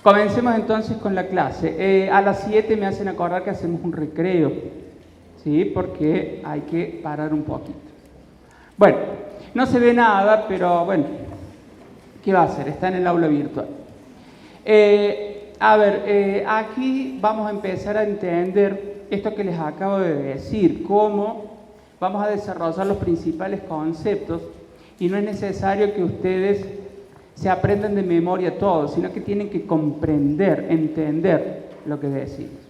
Comencemos entonces con la clase. A las 7 me hacen acordar que hacemos un recreo, ¿sí? Porque hay que parar un poquito. Bueno, no se ve nada, pero bueno, ¿qué va a hacer? Está en el aula virtual. Aquí vamos a empezar a entender esto que les acabo de decir, cómo vamos a desarrollar los principales conceptos, y no es necesario que ustedes se aprendan de memoria todo, sino que tienen que comprender, entender lo que decimos.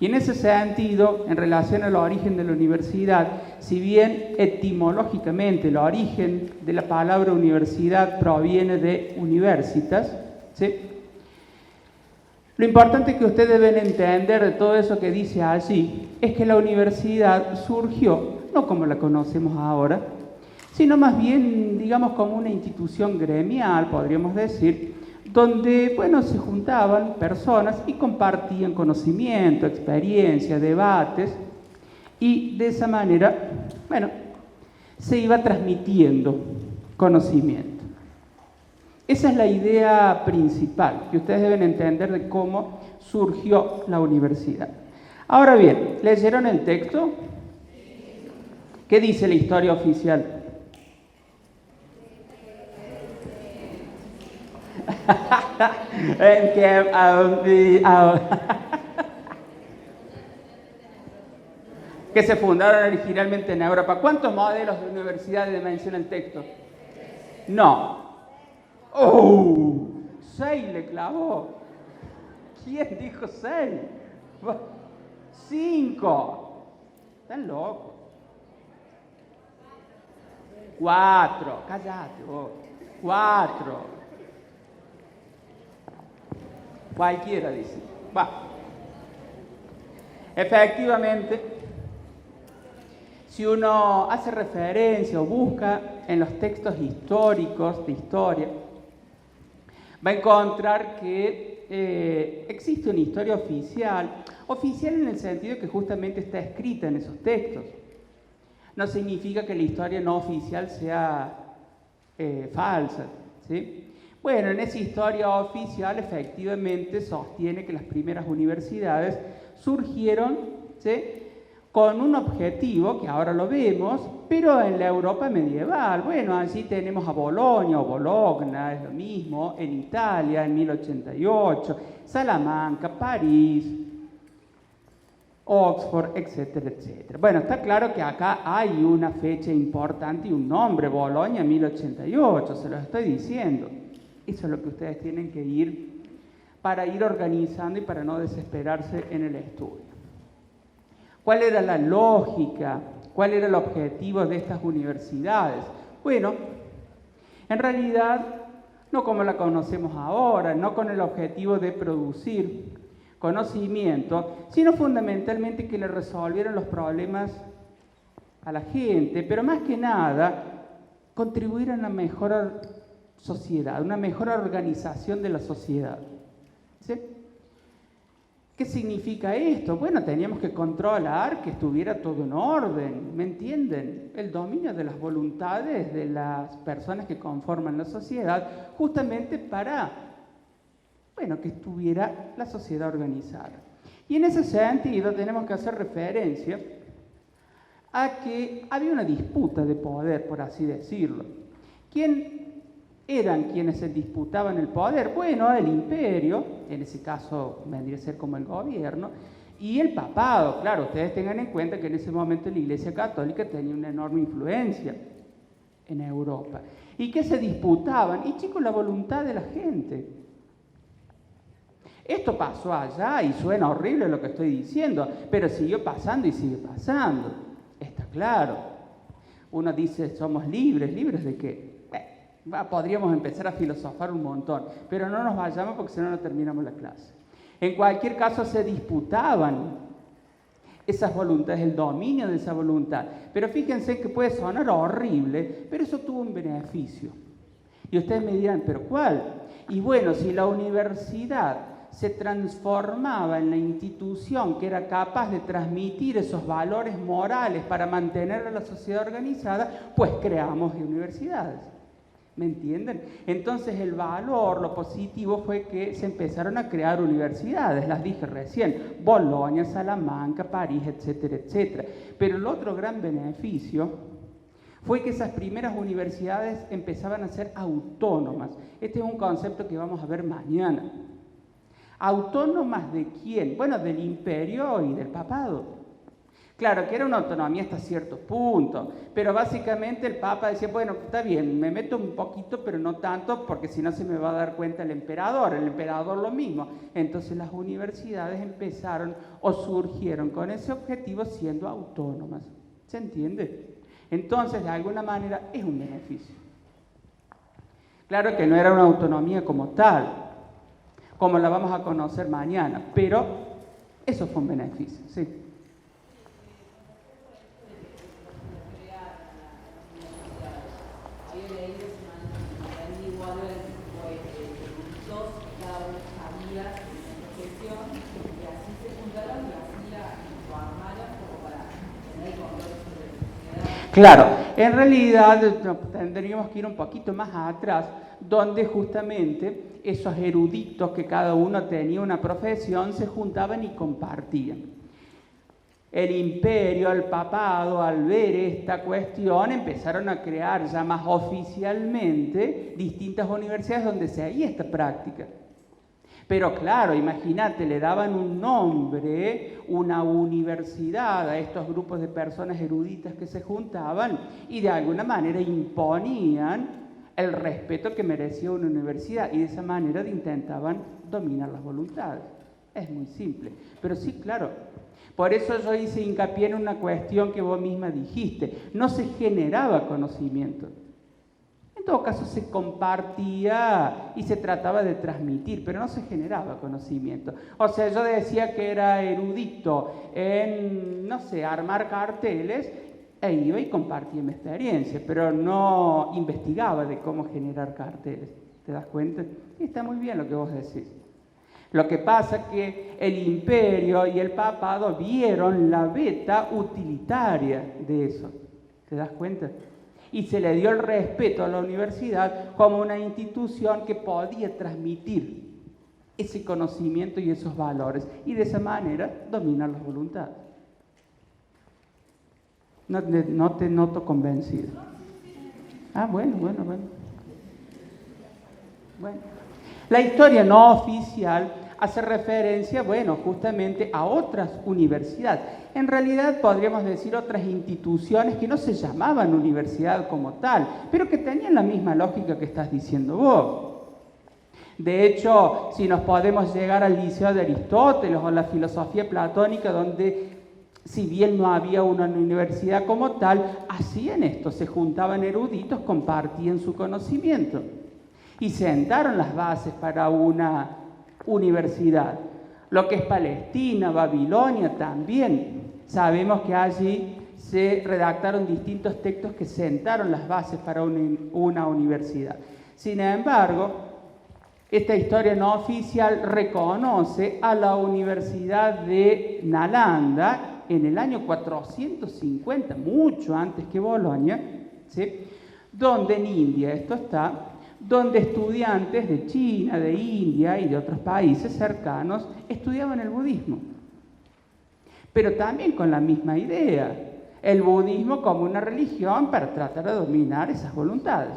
Y en ese sentido, en relación al origen de la universidad, si bien etimológicamente el origen de la palabra universidad proviene de universitas, ¿sí? Lo importante que ustedes deben entender de todo eso que dice allí es que la universidad surgió, no como la conocemos ahora, sino más bien, digamos, como una institución gremial, podríamos decir, donde, bueno, se juntaban personas y compartían conocimiento, experiencia, debates, y de esa manera, bueno, se iba transmitiendo conocimiento. Esa es la idea principal que ustedes deben entender de cómo surgió la universidad. Ahora bien, ¿leyeron el texto? ¿Qué dice la historia oficial? Que se fundaron originalmente en Europa. ¿Cuántos modelos de universidades menciona el texto? No. 6 le clavó. ¿Quién dijo 6? 5. Están locos. 4. Cállate vos. 4. Cualquiera dice. Efectivamente, si uno hace referencia o busca en los textos históricos de historia, va a encontrar que existe una historia oficial en el sentido de que justamente está escrita en esos textos. No significa que la historia no oficial sea falsa, ¿sí? Bueno, en esa historia oficial efectivamente sostiene que las primeras universidades surgieron, ¿sí?, con un objetivo, que ahora lo vemos, pero en la Europa medieval. Bueno, allí tenemos a Bolonia o Bologna, es lo mismo, en Italia en 1088, Salamanca, París, Oxford, etcétera, etcétera. Bueno, está claro que acá hay una fecha importante y un nombre, Bolonia 1088, se los estoy diciendo. Eso es lo que ustedes tienen que ir para ir organizando y para no desesperarse en el estudio. ¿Cuál era la lógica? ¿Cuál era el objetivo de estas universidades? Bueno, en realidad, no como la conocemos ahora, no con el objetivo de producir conocimiento, sino fundamentalmente que le resolvieran los problemas a la gente, pero más que nada, contribuir a una mejor sociedad, una mejor organización de la sociedad. ¿Sí? ¿Qué significa esto? Bueno, teníamos que controlar que estuviera todo en orden, ¿me entienden? El dominio de las voluntades de las personas que conforman la sociedad, justamente para, bueno, que estuviera la sociedad organizada. Y en ese sentido tenemos que hacer referencia a que había una disputa de poder, por así decirlo. ¿Quién eran quienes se disputaban el poder? Bueno, el imperio, en ese caso vendría a ser como el gobierno, y el papado. Claro, ustedes tengan en cuenta que en ese momento la Iglesia Católica tenía una enorme influencia en Europa. ¿Y qué se disputaban? Y chicos, la voluntad de la gente. Esto pasó allá y suena horrible lo que estoy diciendo, pero siguió pasando y sigue pasando. Está claro. Uno dice, somos libres. ¿Libres de qué? Podríamos empezar a filosofar un montón, pero no nos vayamos porque si no, no terminamos la clase. En cualquier caso, se disputaban esas voluntades, el dominio de esa voluntad. Pero fíjense que puede sonar horrible, pero eso tuvo un beneficio. Y ustedes me dirán, ¿pero cuál? Y bueno, si la universidad se transformaba en la institución que era capaz de transmitir esos valores morales para mantener a la sociedad organizada, pues creamos universidades. ¿Me entienden? Entonces el valor, lo positivo fue que se empezaron a crear universidades, las dije recién, Bolonia, Salamanca, París, etcétera, etcétera. Pero el otro gran beneficio fue que esas primeras universidades empezaban a ser autónomas. Este es un concepto que vamos a ver mañana. ¿Autónomas de quién? Bueno, del imperio y del papado. Claro, que era una autonomía hasta cierto punto, pero básicamente el Papa decía, bueno, está bien, me meto un poquito, pero no tanto, porque si no se me va a dar cuenta el emperador lo mismo. Entonces las universidades empezaron o surgieron con ese objetivo siendo autónomas. ¿Se entiende? Entonces, de alguna manera, es un beneficio. Claro que no era una autonomía como tal, como la vamos a conocer mañana, pero eso fue un beneficio, sí. Claro, en realidad tendríamos que ir un poquito más atrás, donde justamente esos eruditos que cada uno tenía una profesión se juntaban y compartían. El imperio, el papado, al ver esta cuestión, empezaron a crear ya más oficialmente distintas universidades donde se hacía esta práctica. Pero claro, imagínate, le daban un nombre, una universidad a estos grupos de personas eruditas que se juntaban y de alguna manera imponían el respeto que merecía una universidad y de esa manera intentaban dominar las voluntades. Es muy simple, pero sí, claro. Por eso yo hice hincapié en una cuestión que vos misma dijiste. No se generaba conocimiento. En todo caso se compartía y se trataba de transmitir, pero no se generaba conocimiento. O sea, yo decía que era erudito en, no sé, armar carteles e iba y compartía mi experiencia, pero no investigaba de cómo generar carteles. ¿Te das cuenta? Y está muy bien lo que vos decís. Lo que pasa es que el imperio y el papado vieron la beta utilitaria de eso. ¿Te das cuenta? Y se le dio el respeto a la universidad como una institución que podía transmitir ese conocimiento y esos valores y de esa manera dominar las voluntades. No te noto convencido. Ah, bueno. La historia no oficial hace referencia, justamente a otras universidades. En realidad podríamos decir otras instituciones que no se llamaban universidad como tal, pero que tenían la misma lógica que estás diciendo vos. De hecho, si nos podemos llegar al Liceo de Aristóteles o la filosofía platónica, donde si bien no había una universidad como tal, hacían esto, se juntaban eruditos, compartían su conocimiento y sentaron las bases para una universidad. Lo que es Palestina, Babilonia también. Sabemos que allí se redactaron distintos textos que sentaron las bases para una universidad. Sin embargo, esta historia no oficial reconoce a la Universidad de Nalanda en el año 450, mucho antes que Bolonia, ¿sí? Donde en India esto está, donde estudiantes de China, de India y de otros países cercanos estudiaban el budismo. Pero también con la misma idea, el budismo como una religión para tratar de dominar esas voluntades.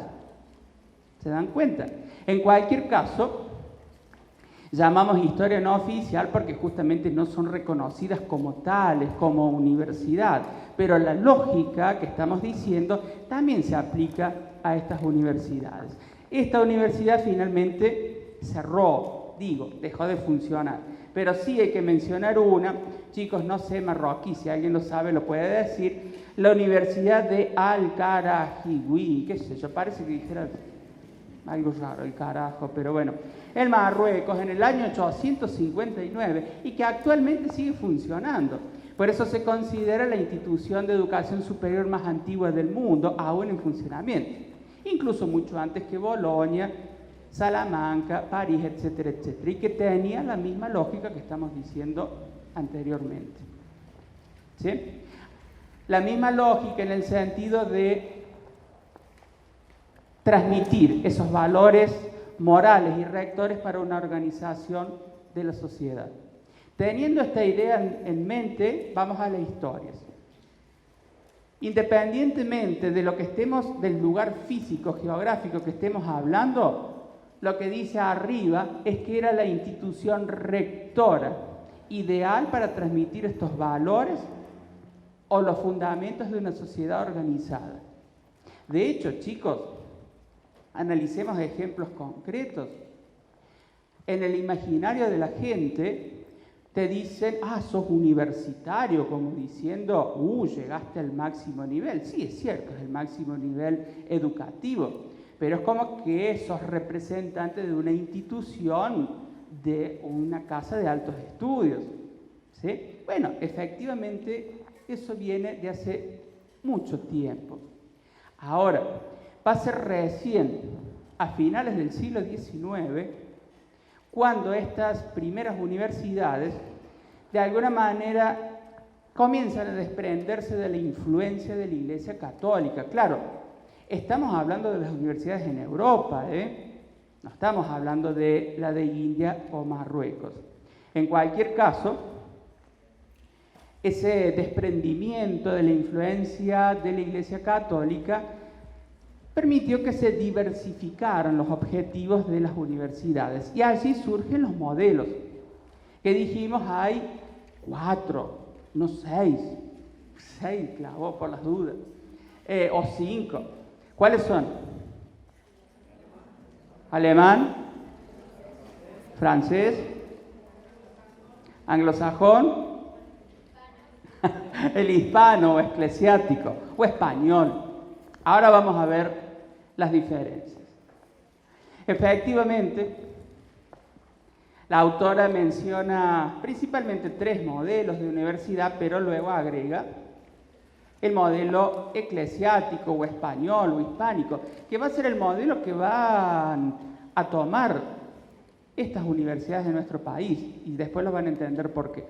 ¿Se dan cuenta? En cualquier caso, llamamos historia no oficial porque justamente no son reconocidas como tales, como universidad, pero la lógica que estamos diciendo también se aplica a estas universidades. Esta universidad finalmente cerró, dejó de funcionar, pero sí hay que mencionar una, chicos, no sé marroquí, si alguien lo sabe lo puede decir, la Universidad de Al-Karajiwi, qué sé yo, parece que dijera algo raro, el carajo, pero bueno, en Marruecos en el año 859 y que actualmente sigue funcionando. Por eso se considera la institución de educación superior más antigua del mundo, aún en funcionamiento. Incluso mucho antes que Bolonia, Salamanca, París, etcétera, etcétera, y que tenía la misma lógica que estamos diciendo anteriormente. ¿Sí? La misma lógica en el sentido de transmitir esos valores morales y rectores para una organización de la sociedad. Teniendo esta idea en mente, vamos a las historias. Independientemente de lo que estemos, del lugar físico, geográfico que estemos hablando, lo que dice arriba es que era la institución rectora, ideal para transmitir estos valores o los fundamentos de una sociedad organizada. De hecho, chicos, analicemos ejemplos concretos. En el imaginario de la gente te dicen, sos universitario, como diciendo, llegaste al máximo nivel. Sí, es cierto, es el máximo nivel educativo, pero es como que sos representante de una institución, de una casa de altos estudios, ¿sí? Bueno, efectivamente, eso viene de hace mucho tiempo. Ahora, va a ser recién, a finales del siglo XIX, cuando estas primeras universidades, de alguna manera, comienzan a desprenderse de la influencia de la Iglesia Católica. Claro, estamos hablando de las universidades en Europa, no estamos hablando de la de India o Marruecos. En cualquier caso, ese desprendimiento de la influencia de la Iglesia Católica permitió que se diversificaran los objetivos de las universidades. Y allí surgen los modelos, que dijimos hay 4, no 6 clavó por las dudas, o 5. ¿Cuáles son? Alemán, francés, anglosajón, el hispano o eclesiástico, o español. Ahora vamos a ver las diferencias. Efectivamente, la autora menciona principalmente 3 modelos de universidad, pero luego agrega el modelo eclesiástico o español o hispánico, que va a ser el modelo que van a tomar estas universidades de nuestro país, y después lo van a entender por qué.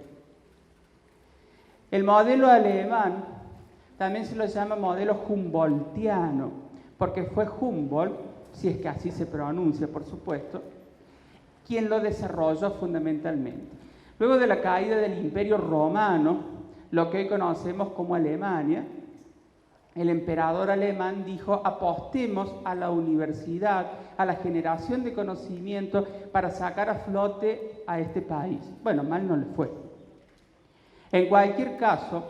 El modelo alemán también se lo llama modelo humboldtiano, porque fue Humboldt, si es que así se pronuncia, por supuesto, quien lo desarrolló fundamentalmente. Luego de la caída del Imperio Romano, lo que hoy conocemos como Alemania, el emperador alemán dijo, apostemos a la universidad, a la generación de conocimiento para sacar a flote a este país. Bueno, mal no le fue. En cualquier caso,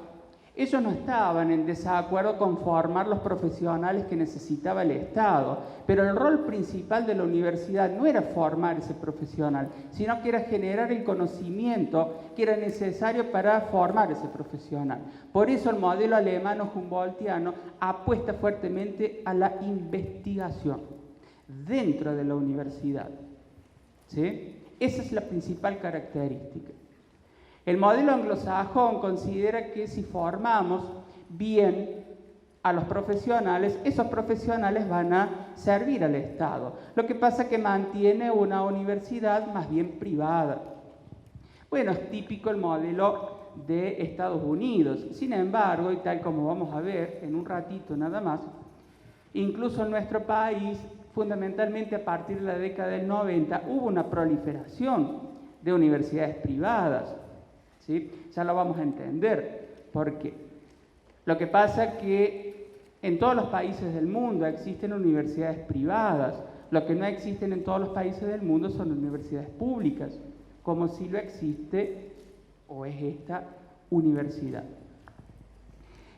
ellos no estaban en desacuerdo con formar los profesionales que necesitaba el Estado, pero el rol principal de la universidad no era formar ese profesional, sino que era generar el conocimiento que era necesario para formar ese profesional. Por eso el modelo alemano humboldtiano apuesta fuertemente a la investigación dentro de la universidad, ¿sí? Esa es la principal característica. El modelo anglosajón considera que si formamos bien a los profesionales, esos profesionales van a servir al Estado. Lo que pasa es que mantiene una universidad más bien privada. Bueno, es típico el modelo de Estados Unidos. Sin embargo, y tal como vamos a ver en un ratito nada más, incluso en nuestro país, fundamentalmente a partir de la década del 90, hubo una proliferación de universidades privadas. ¿Sí? Ya lo vamos a entender. ¿Por qué? Lo que pasa es que en todos los países del mundo existen universidades privadas. Lo que no existen en todos los países del mundo son universidades públicas, como si lo existe o es esta universidad.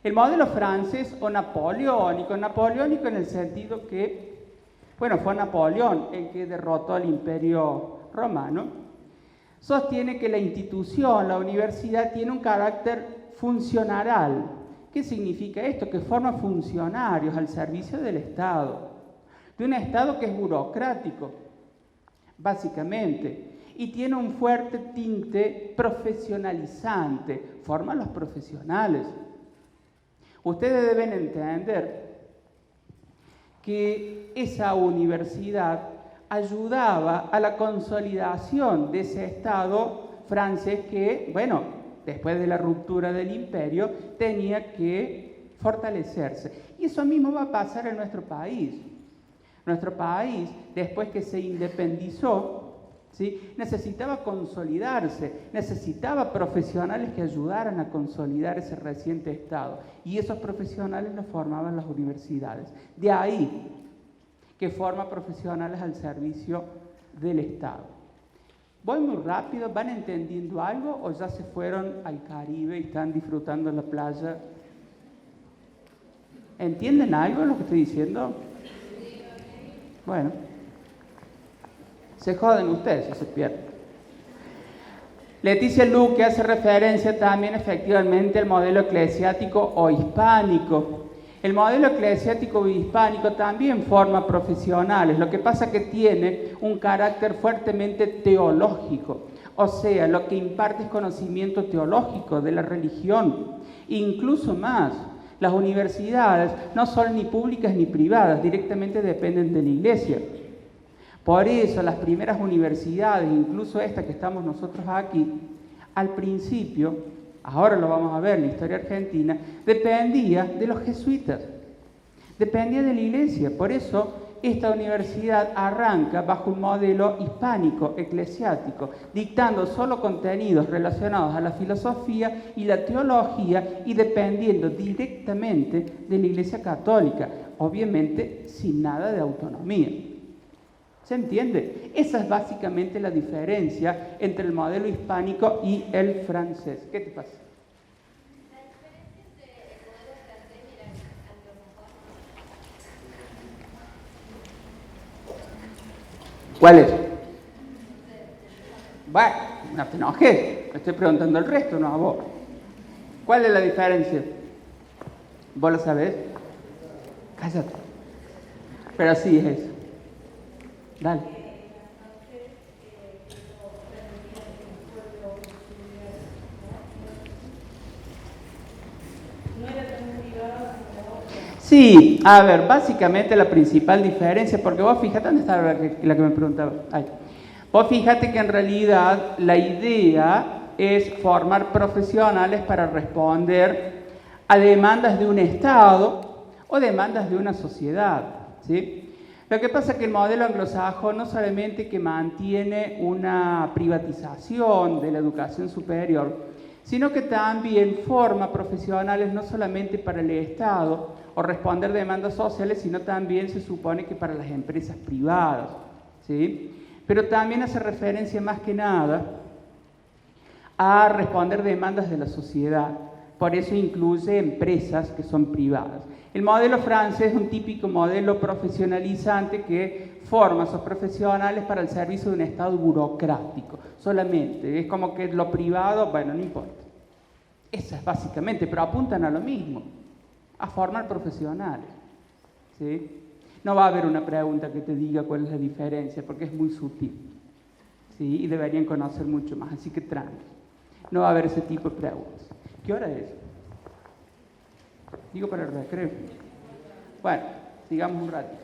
El modelo francés o napoleónico en el sentido que, bueno, fue Napoleón el que derrotó al Imperio Romano, sostiene que la institución, la universidad, tiene un carácter funcional. ¿Qué significa esto? Que forma funcionarios al servicio del Estado, de un Estado que es burocrático, básicamente, y tiene un fuerte tinte profesionalizante, forma a los profesionales. Ustedes deben entender que esa universidad ayudaba a la consolidación de ese Estado francés que, bueno, después de la ruptura del imperio, tenía que fortalecerse. Y eso mismo va a pasar en nuestro país. Nuestro país, después que se independizó, ¿sí?, necesitaba consolidarse, necesitaba profesionales que ayudaran a consolidar ese reciente Estado. Y esos profesionales los formaban las universidades. De ahí que forma profesionales al servicio del Estado. Voy muy rápido, ¿van entendiendo algo o ya se fueron al Caribe y están disfrutando la playa? ¿Entienden algo de lo que estoy diciendo? Bueno, se joden ustedes si se pierden. Leticia Luque hace referencia también efectivamente al modelo eclesiástico o hispánico. El modelo eclesiástico hispánico también forma profesionales, lo que pasa que tiene un carácter fuertemente teológico, o sea, lo que imparte es conocimiento teológico de la religión, incluso más. Las universidades no son ni públicas ni privadas, directamente dependen de la iglesia. Por eso las primeras universidades, incluso esta que estamos nosotros aquí, al principio, ahora lo vamos a ver en la historia argentina, dependía de los jesuitas, dependía de la iglesia. Por eso esta universidad arranca bajo un modelo hispánico, eclesiástico, dictando solo contenidos relacionados a la filosofía y la teología y dependiendo directamente de la iglesia católica, obviamente sin nada de autonomía. ¿Se entiende? Esa es básicamente la diferencia entre el modelo hispánico y el francés. ¿Qué te pasa? La diferencia entre el modelo francés y el anglosajón. ¿Cuál es? Bueno, no te enojes, me estoy preguntando al resto, no a vos. ¿Cuál es la diferencia? ¿Vos lo sabés? Cállate. Pero así es eso. Dale. Sí, a ver, básicamente la principal diferencia, porque vos fíjate, ¿dónde está la que me preguntaba? Ahí. Vos fíjate que en realidad la idea es formar profesionales para responder a demandas de un Estado o demandas de una sociedad, ¿sí? Lo que pasa es que el modelo anglosajón no solamente que mantiene una privatización de la educación superior, sino que también forma profesionales no solamente para el Estado o responder demandas sociales, sino también se supone que para las empresas privadas, ¿sí? Pero también hace referencia más que nada a responder demandas de la sociedad. Por eso incluye empresas que son privadas. El modelo francés es un típico modelo profesionalizante que forma a esos profesionales para el servicio de un Estado burocrático. Solamente, es como que lo privado, bueno, no importa. Eso es básicamente, pero apuntan a lo mismo, a formar profesionales, ¿sí? No va a haber una pregunta que te diga cuál es la diferencia, porque es muy sutil, ¿sí? Y deberían conocer mucho más, así que tranqui. No va a haber ese tipo de preguntas. ¿Qué hora es? Digo para el recreo. Bueno, sigamos un ratito.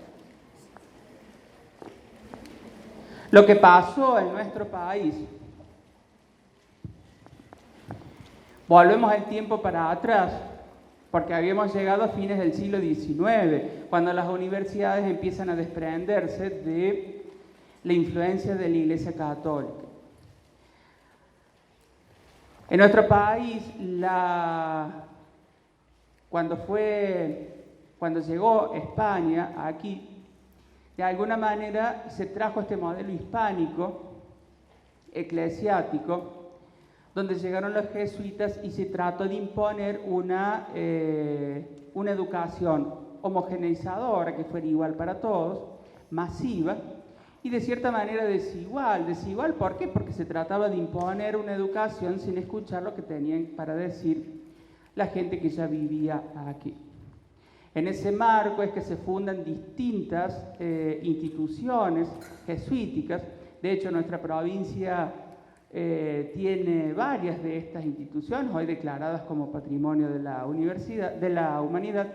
Lo que pasó en nuestro país, volvemos el tiempo para atrás, porque habíamos llegado a fines del siglo XIX, cuando las universidades empiezan a desprenderse de la influencia de la Iglesia Católica. En nuestro país, cuando llegó España aquí, de alguna manera se trajo este modelo hispánico, eclesiástico, donde llegaron los jesuitas y se trató de imponer una educación homogeneizadora, que fuera igual para todos, masiva, y de cierta manera desigual. Desigual, ¿por qué? Porque se trataba de imponer una educación sin escuchar lo que tenían para decir la gente que ya vivía aquí. En ese marco es que se fundan distintas instituciones jesuíticas. De hecho, nuestra provincia tiene varias de estas instituciones, hoy declaradas como Patrimonio de la Humanidad,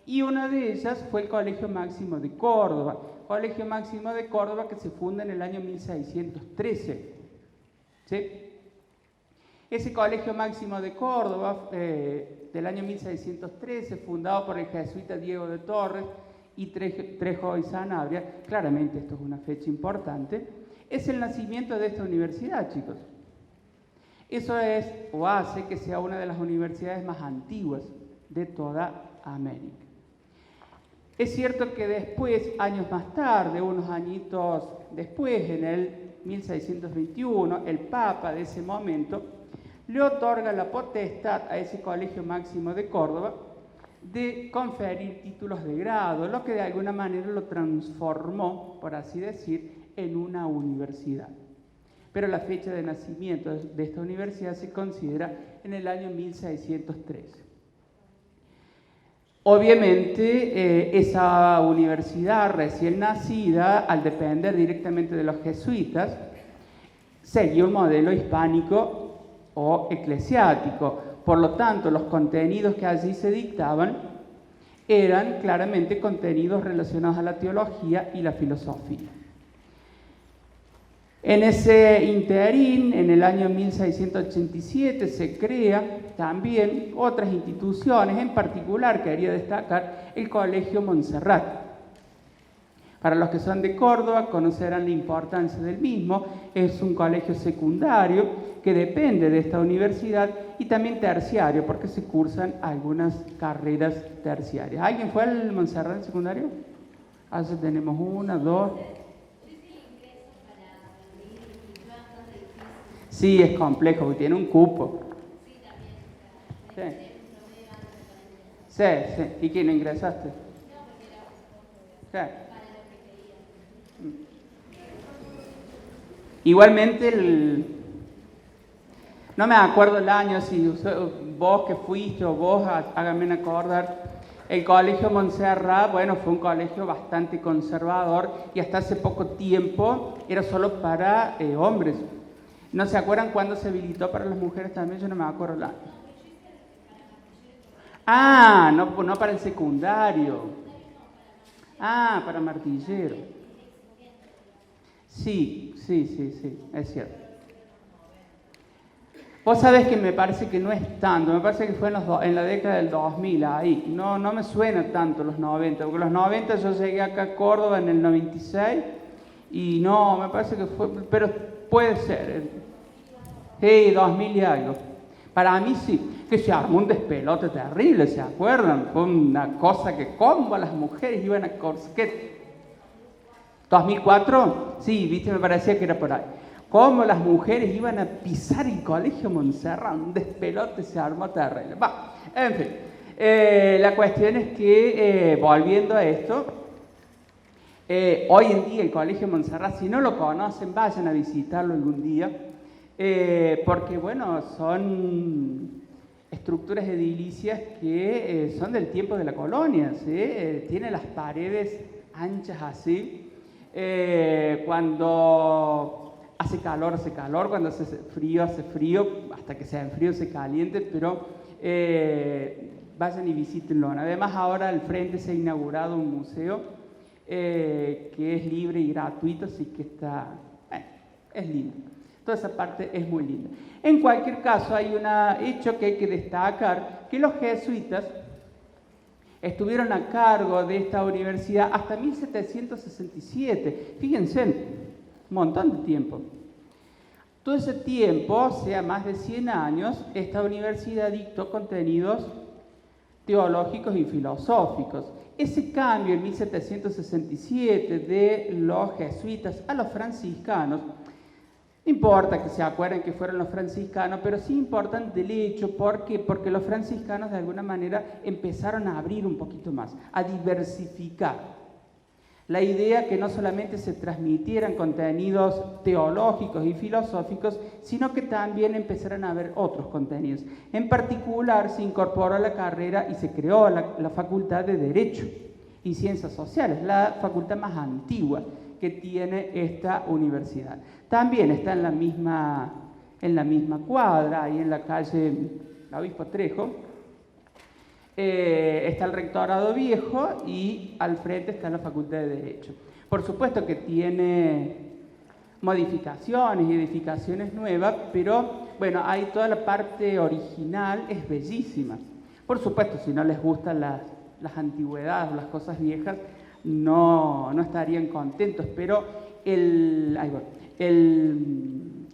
y una de ellas fue el Colegio Máximo de Córdoba. Colegio Máximo de Córdoba que se funda en el año 1613. ¿Sí? Ese Colegio Máximo de Córdoba, del año 1613, fundado por el jesuita Diego de Torres, y Trejo y Sanabria, claramente esto es una fecha importante, es el nacimiento de esta universidad, chicos. Eso es o hace que sea una de las universidades más antiguas de toda América. Es cierto que después, años más tarde, unos añitos después, en el 1621, el Papa de ese momento le otorga la potestad a ese Colegio Máximo de Córdoba de conferir títulos de grado, lo que de alguna manera lo transformó, por así decir, en una universidad. Pero la fecha de nacimiento de esta universidad se considera en el año 1613. Obviamente, esa universidad recién nacida, al depender directamente de los jesuitas, seguía un modelo hispánico o eclesiástico. Por lo tanto, los contenidos que allí se dictaban eran claramente contenidos relacionados a la teología y la filosofía. En ese interín, en el año 1687, se crea también otras instituciones, en particular quería destacar el Colegio Montserrat. Para los que son de Córdoba conocerán la importancia del mismo, es un colegio secundario que depende de esta universidad y también terciario, porque se cursan algunas carreras terciarias. ¿Alguien fue al Montserrat secundario? Así tenemos una, dos. Sí, es complejo, porque tiene un cupo. Sí. Sí, sí. ¿Y quién ingresaste? Sí. Igualmente, no me acuerdo el año, si vos que fuiste o vos, háganme acordar, el Colegio Montserrat, bueno, fue un colegio bastante conservador y hasta hace poco tiempo era solo para hombres. ¿No se acuerdan cuándo se habilitó para las mujeres también? Yo no me acuerdo el año. Ah, no para el secundario. Ah, para martillero. Sí, es cierto. Vos sabés que me parece que no es tanto, me parece que fue en la década del 2000, ahí. No me suena tanto los 90, porque los 90 yo llegué acá a Córdoba en el 96 y no, me parece que fue, pero puede ser. Sí, 2000 y algo. Para mí sí, que se armó un despelote terrible, ¿se acuerdan? Fue una cosa que como las mujeres iban a corset. ¿2004? Sí, viste, me parecía que era por ahí. Cómo las mujeres iban a pisar el Colegio Montserrat, un despelote se armó terrible. Va, en fin, la cuestión es que, volviendo a esto, hoy en día el Colegio Montserrat, si no lo conocen, vayan a visitarlo algún día, porque, bueno, son estructuras edilicias que son del tiempo de la colonia, ¿sí? Tiene las paredes anchas así. Cuando hace calor, cuando hace frío, hasta que sea en frío se caliente, pero vayan y visítenlo. Además, ahora al frente se ha inaugurado un museo que es libre y gratuito, así que es lindo. Toda esa parte es muy linda. En cualquier caso, hay un hecho que hay que destacar, que los jesuitas estuvieron a cargo de esta universidad hasta 1767. Fíjense, un montón de tiempo. Todo ese tiempo, o sea, más de 100 años, esta universidad dictó contenidos teológicos y filosóficos. Ese cambio en 1767 de los jesuitas a los franciscanos, no importa que se acuerden que fueron los franciscanos, pero sí importan del hecho. ¿Por qué? Porque los franciscanos de alguna manera empezaron a abrir un poquito más, a diversificar. La idea que no solamente se transmitieran contenidos teológicos y filosóficos, sino que también empezaran a haber otros contenidos. En particular, se incorporó a la carrera y se creó la Facultad de Derecho y Ciencias Sociales, la facultad más antigua que tiene esta universidad. También está en la misma cuadra, ahí en la calle Obispo Trejo. Está el Rectorado Viejo y al frente está la Facultad de Derecho. Por supuesto que tiene modificaciones y edificaciones nuevas, pero bueno, hay toda la parte original, es bellísima. Por supuesto, si no les gustan las antigüedades, las cosas viejas, no estarían contentos, pero el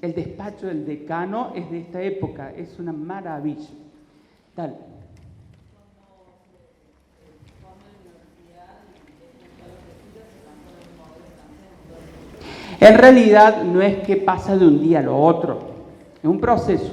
despacho del decano es de esta época, es una maravilla. Dale. En realidad no es que pasa de un día al otro, es un proceso.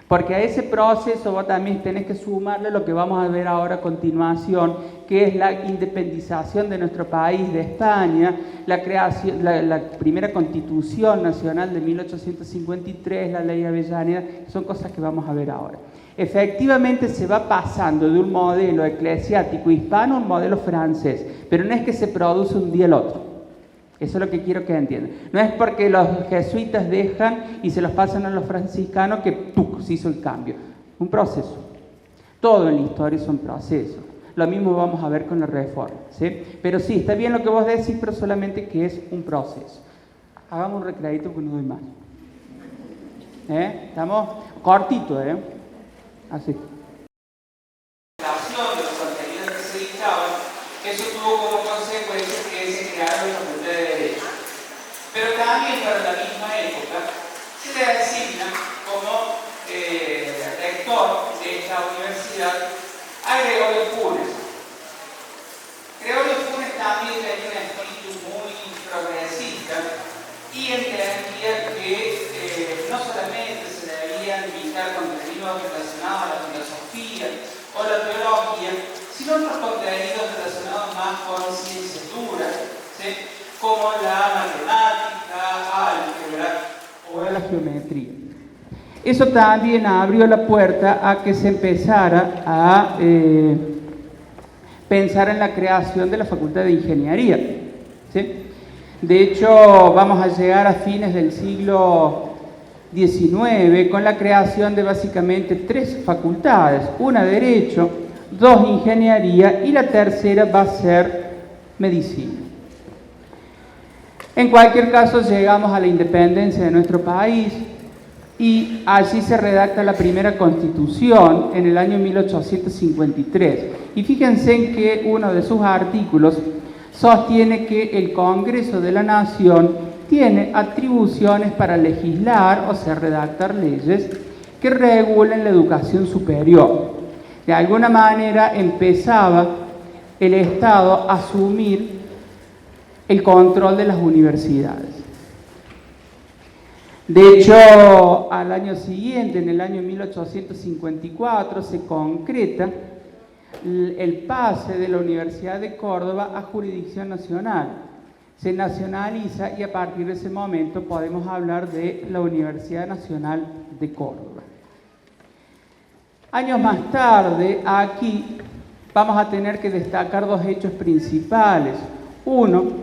Porque a ese proceso vos también tenés que sumarle lo que vamos a ver ahora a continuación, que es la independización de nuestro país de España, la creación, la primera Constitución Nacional de 1853, la Ley Avellaneda, son cosas que vamos a ver ahora. Efectivamente se va pasando de un modelo eclesiástico hispano a un modelo francés, pero no es que se produce un día al otro. Eso es lo que quiero que entiendan. No es porque los jesuitas dejan y se los pasan a los franciscanos que ¡tuc! Se hizo el cambio. Un proceso. Todo en la historia son procesos. Lo mismo vamos a ver con la reforma, ¿sí? Pero sí, está bien lo que vos decís, pero solamente que es un proceso. Hagamos un recreadito porque no doy más. Estamos cortito, Así. Eso tuvo como consecuencia que se crearon la Facultad de Derecho. Pero también para la misma época se le asigna como rector de esta universidad a Gregorio Funes. Gregorio Funes también tenía un espíritu muy progresista y entendía que no solamente se debían dictar contenidos relacionados a la filosofía o la teología, sino otros contenidos relacionados más con ciencias duras, ¿sí? Como la matemática, álgebra o la geometría. Eso también abrió la puerta a que se empezara a pensar en la creación de la Facultad de Ingeniería, ¿sí? De hecho, vamos a llegar a fines del siglo XIX con la creación de básicamente 3 facultades, una Derecho, 2 Ingeniería y la tercera va a ser Medicina. En cualquier caso llegamos a la independencia de nuestro país y allí se redacta la primera Constitución en el año 1853. Y fíjense en que uno de sus artículos sostiene que el Congreso de la Nación tiene atribuciones para legislar, o sea, redactar leyes que regulen la educación superior. De alguna manera empezaba el Estado a asumir el control de las universidades. De hecho, al año siguiente, en el año 1854, se concreta el pase de la Universidad de Córdoba a jurisdicción nacional. Se nacionaliza y a partir de ese momento podemos hablar de la Universidad Nacional de Córdoba. Años más tarde, aquí vamos a tener que destacar 2 hechos principales. Uno,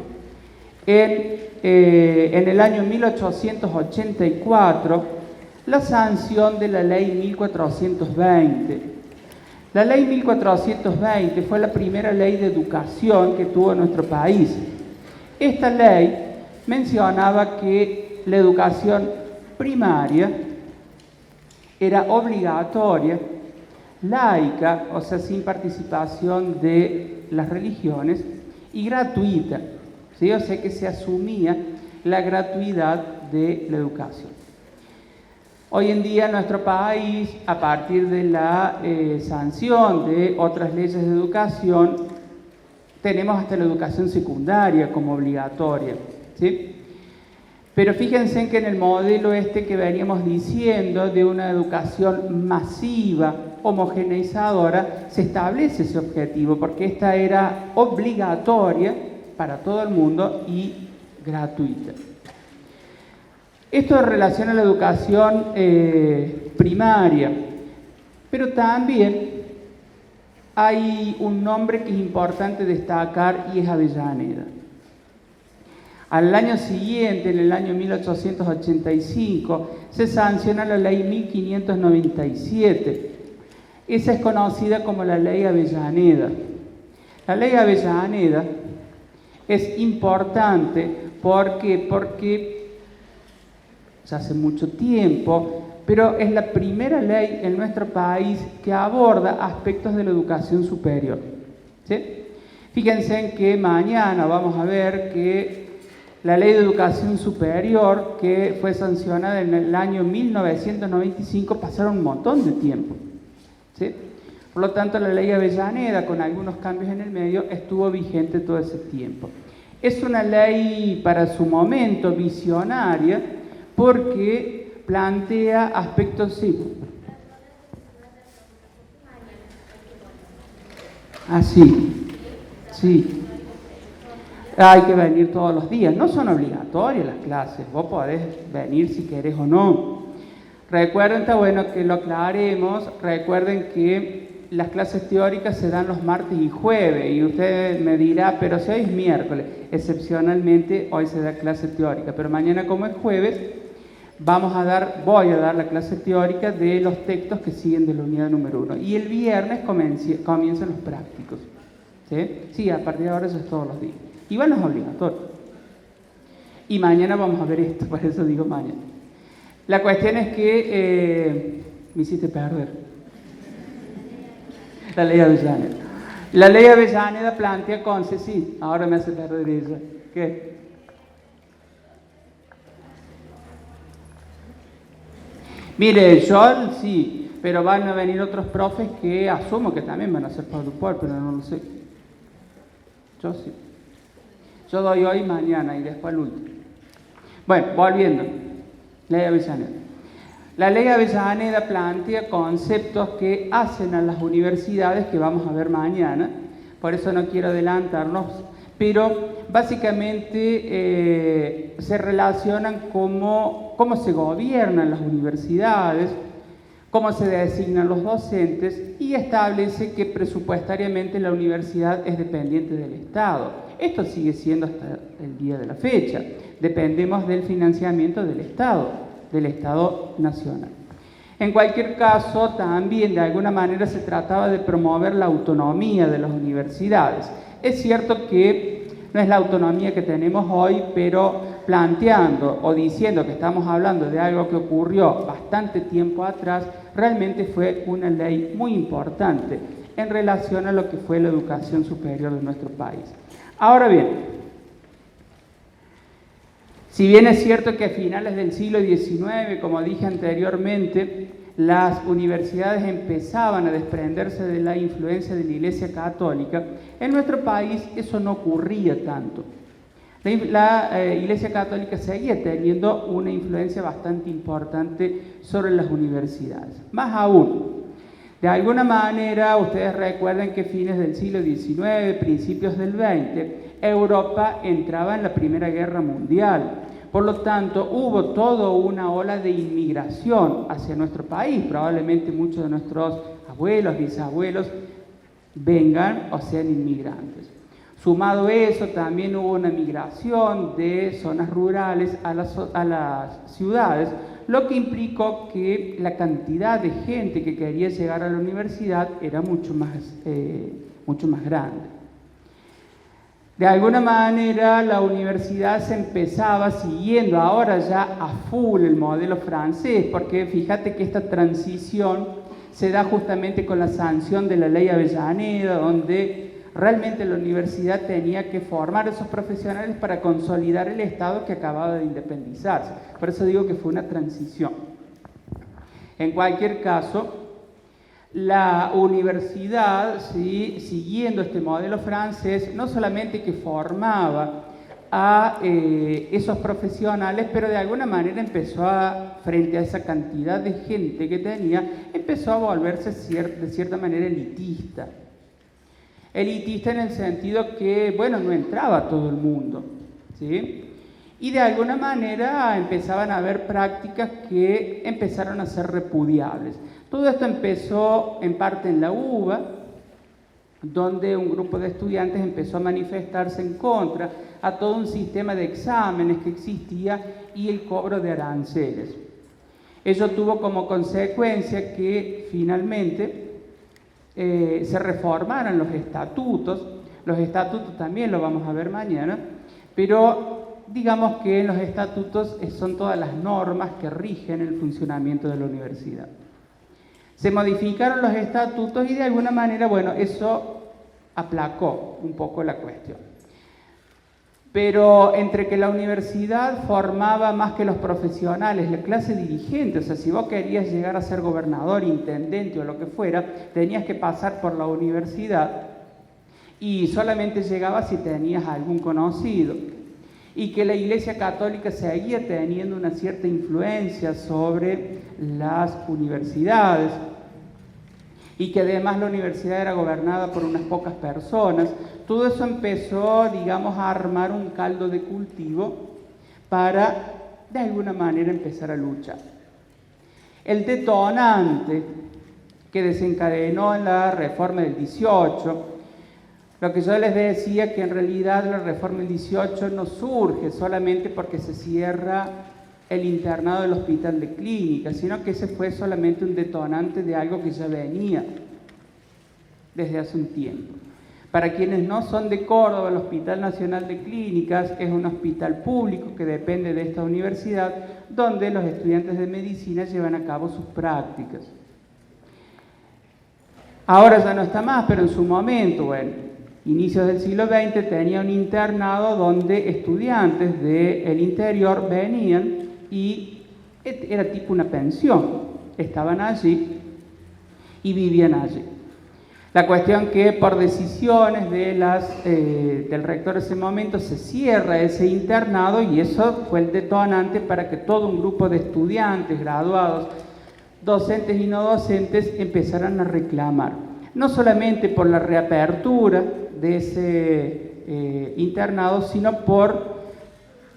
en el año 1884, la sanción de la Ley 1420. La Ley 1420 fue la primera ley de educación que tuvo nuestro país. Esta ley mencionaba que la educación primaria era obligatoria, laica, o sea, sin participación de las religiones, y gratuita, ¿sí? O sea que se asumía la gratuidad de la educación. Hoy en día en nuestro país, a partir de la sanción de otras leyes de educación, tenemos hasta la educación secundaria como obligatoria, ¿sí? Pero fíjense en que en el modelo que veníamos diciendo de una educación masiva, homogeneizadora, se establece ese objetivo, porque esta era obligatoria para todo el mundo y gratuita. Esto en relación a la educación primaria, pero también hay un nombre que es importante destacar y es Avellaneda. Al año siguiente, en el año 1885, se sanciona la Ley 1597. Esa es conocida como la Ley Avellaneda. La Ley Avellaneda es importante porque ya hace mucho tiempo, pero es la primera ley en nuestro país que aborda aspectos de la educación superior, ¿sí? Fíjense en que mañana vamos a ver que la Ley de Educación Superior, que fue sancionada en el año 1995, pasaron un montón de tiempo, ¿sí? Por lo tanto, la Ley Avellaneda, con algunos cambios en el medio, estuvo vigente todo ese tiempo. Es una ley para su momento visionaria porque plantea aspectos, sí. Ah, sí, sí. Hay que venir todos los días. No son obligatorias las clases. Vos podés venir si querés o no. Recuerden, está bueno que lo aclaremos. Recuerden que las clases teóricas se dan los martes y jueves. Y usted me dirá, pero si hoy es miércoles. Excepcionalmente hoy se da clase teórica. Pero mañana, como es jueves, voy a dar la clase teórica de los textos que siguen de la unidad número 1. Y el viernes comienzan los prácticos. ¿Sí? Sí, a partir de ahora eso es todos los días. Igual no es obligatorio. Y mañana vamos a ver esto, por eso digo mañana. La cuestión es que me hiciste perder. La ley Avellaneda. La ley Avellaneda plantea sí, ahora me hace perder ella. ¿Qué? Mire, yo sí, pero van a venir otros profes que asumo que también van a ser Pablo Puer, pero no lo sé. Yo sí. Yo doy hoy, mañana y después el último. Bueno, volviendo. Ley Avellaneda. La Ley Avellaneda plantea conceptos que hacen a las universidades, que vamos a ver mañana, por eso no quiero adelantarnos, pero básicamente se relacionan cómo se gobiernan las universidades, cómo se designan los docentes y establece que presupuestariamente la universidad es dependiente del Estado. Esto sigue siendo hasta el día de la fecha. Dependemos del financiamiento del Estado nacional. En cualquier caso, también de alguna manera se trataba de promover la autonomía de las universidades. Es cierto que no es la autonomía que tenemos hoy, pero planteando o diciendo que estamos hablando de algo que ocurrió bastante tiempo atrás, realmente fue una ley muy importante en relación a lo que fue la educación superior de nuestro país. Ahora bien, si bien es cierto que a finales del siglo XIX, como dije anteriormente, las universidades empezaban a desprenderse de la influencia de la Iglesia Católica, en nuestro país eso no ocurría tanto. La Iglesia Católica seguía teniendo una influencia bastante importante sobre las universidades. Más aún, de alguna manera, ustedes recuerden que fines del siglo XIX, principios del XX, Europa entraba en la Primera Guerra Mundial. Por lo tanto, hubo toda una ola de inmigración hacia nuestro país. Probablemente muchos de nuestros abuelos, bisabuelos, vengan o sean inmigrantes. Sumado a eso, también hubo una migración de zonas rurales a las ciudades, lo que implicó que la cantidad de gente que quería llegar a la universidad era mucho más grande. De alguna manera la universidad se empezaba siguiendo ahora ya a full el modelo francés, porque fíjate que esta transición se da justamente con la sanción de la Ley Avellaneda, donde realmente la universidad tenía que formar a esos profesionales para consolidar el Estado que acababa de independizarse. Por eso digo que fue una transición. En cualquier caso, la universidad, ¿sí?, siguiendo este modelo francés, no solamente que formaba a esos profesionales, pero de alguna manera frente a esa cantidad de gente que tenía, empezó a volverse de cierta manera elitista. Elitista en el sentido que, bueno, no entraba todo el mundo, ¿sí? Y de alguna manera empezaban a haber prácticas que empezaron a ser repudiables. Todo esto empezó en parte en la UBA, donde un grupo de estudiantes empezó a manifestarse en contra a todo un sistema de exámenes que existía y el cobro de aranceles. Ello tuvo como consecuencia que finalmente se reformaran los estatutos. Los estatutos también lo vamos a ver mañana, pero digamos que en los estatutos son todas las normas que rigen el funcionamiento de la universidad. Se modificaron los estatutos y de alguna manera, bueno, eso aplacó un poco la cuestión. Pero entre que la universidad formaba más que los profesionales, la clase dirigente, o sea, si vos querías llegar a ser gobernador, intendente o lo que fuera, tenías que pasar por la universidad y solamente llegabas si tenías algún conocido. Y que la Iglesia Católica seguía teniendo una cierta influencia sobre las universidades y que además la universidad era gobernada por unas pocas personas. Todo eso empezó, digamos, a armar un caldo de cultivo para, de alguna manera, empezar a luchar. El detonante que desencadenó en la reforma del 18, lo que yo les decía que en realidad la reforma del 18 no surge solamente porque se cierra el internado del Hospital de Clínicas, sino que ese fue solamente un detonante de algo que ya venía desde hace un tiempo. Para quienes no son de Córdoba, el Hospital Nacional de Clínicas es un hospital público que depende de esta universidad, donde los estudiantes de medicina llevan a cabo sus prácticas. Ahora ya no está más, pero en su momento, bueno, inicios del siglo XX, tenía un internado donde estudiantes del interior venían y era tipo una pensión. Estaban allí y vivían allí. La cuestión que por decisiones del rector de ese momento se cierra ese internado y eso fue el detonante para que todo un grupo de estudiantes, graduados, docentes y no docentes empezaran a reclamar. No solamente por la reapertura de ese internado, sino por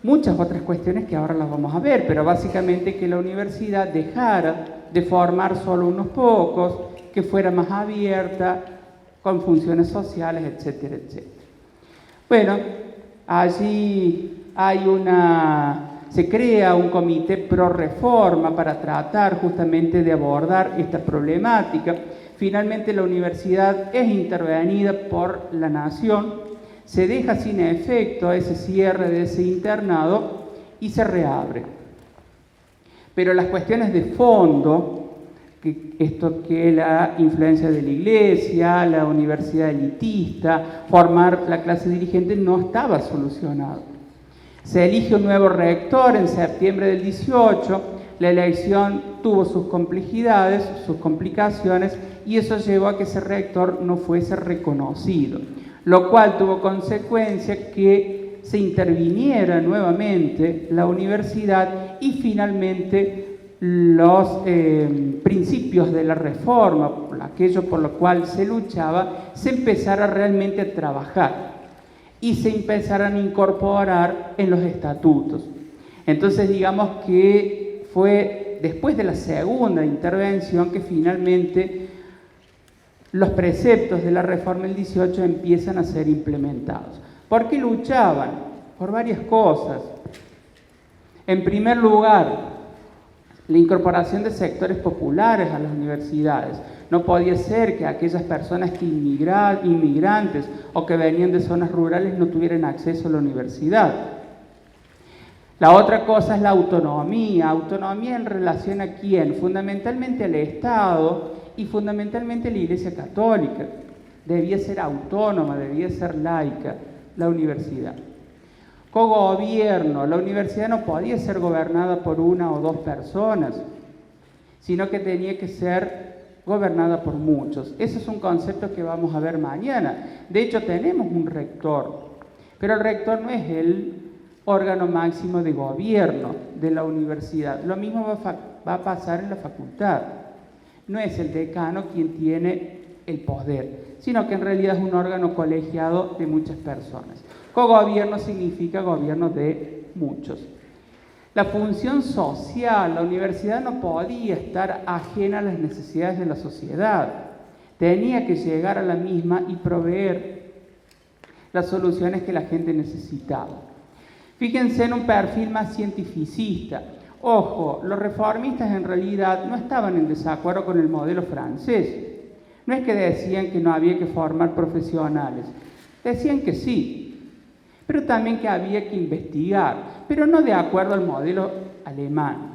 muchas otras cuestiones que ahora las vamos a ver, pero básicamente que la universidad dejara de formar solo unos pocos, que fuera más abierta, con funciones sociales, etcétera, etcétera. Bueno, allí se crea un comité pro reforma para tratar justamente de abordar esta problemática. Finalmente la universidad es intervenida por la Nación, se deja sin efecto ese cierre de ese internado y se reabre. Pero las cuestiones de fondo, que la influencia de la Iglesia, la universidad elitista, formar la clase dirigente, no estaba solucionado. Se elige un nuevo rector en septiembre del 18, la elección tuvo sus complejidades, sus complicaciones, y eso llevó a que ese rector no fuese reconocido, lo cual tuvo consecuencia que se interviniera nuevamente la universidad y finalmente los principios de la reforma, aquello por lo cual se luchaba, se empezara realmente a trabajar y se empezaran a incorporar en los estatutos. Entonces digamos que fue después de la segunda intervención que finalmente los preceptos de la reforma del 18 empiezan a ser implementados. ¿Por qué luchaban? Por varias cosas. En primer lugar, la incorporación de sectores populares a las universidades. No podía ser que aquellas personas que inmigrantes o que venían de zonas rurales no tuvieran acceso a la universidad. La otra cosa es la autonomía. ¿Autonomía en relación a quién? Fundamentalmente al Estado y fundamentalmente a la Iglesia Católica. Debía ser autónoma, debía ser laica la universidad. Cogobierno. La universidad no podía ser gobernada por una o dos personas, sino que tenía que ser gobernada por muchos. Ese es un concepto que vamos a ver mañana. De hecho, tenemos un rector, pero el rector no es el órgano máximo de gobierno de la universidad. Lo mismo va a pasar en la facultad. No es el decano quien tiene el poder, sino que en realidad es un órgano colegiado de muchas personas. Cogobierno significa gobierno de muchos. La función social, la universidad no podía estar ajena a las necesidades de la sociedad. Tenía que llegar a la misma y proveer las soluciones que la gente necesitaba. Fíjense en un perfil más cientificista. Ojo, los reformistas en realidad no estaban en desacuerdo con el modelo francés. No es que decían que no había que formar profesionales, decían que sí, pero también que había que investigar, pero no de acuerdo al modelo alemán.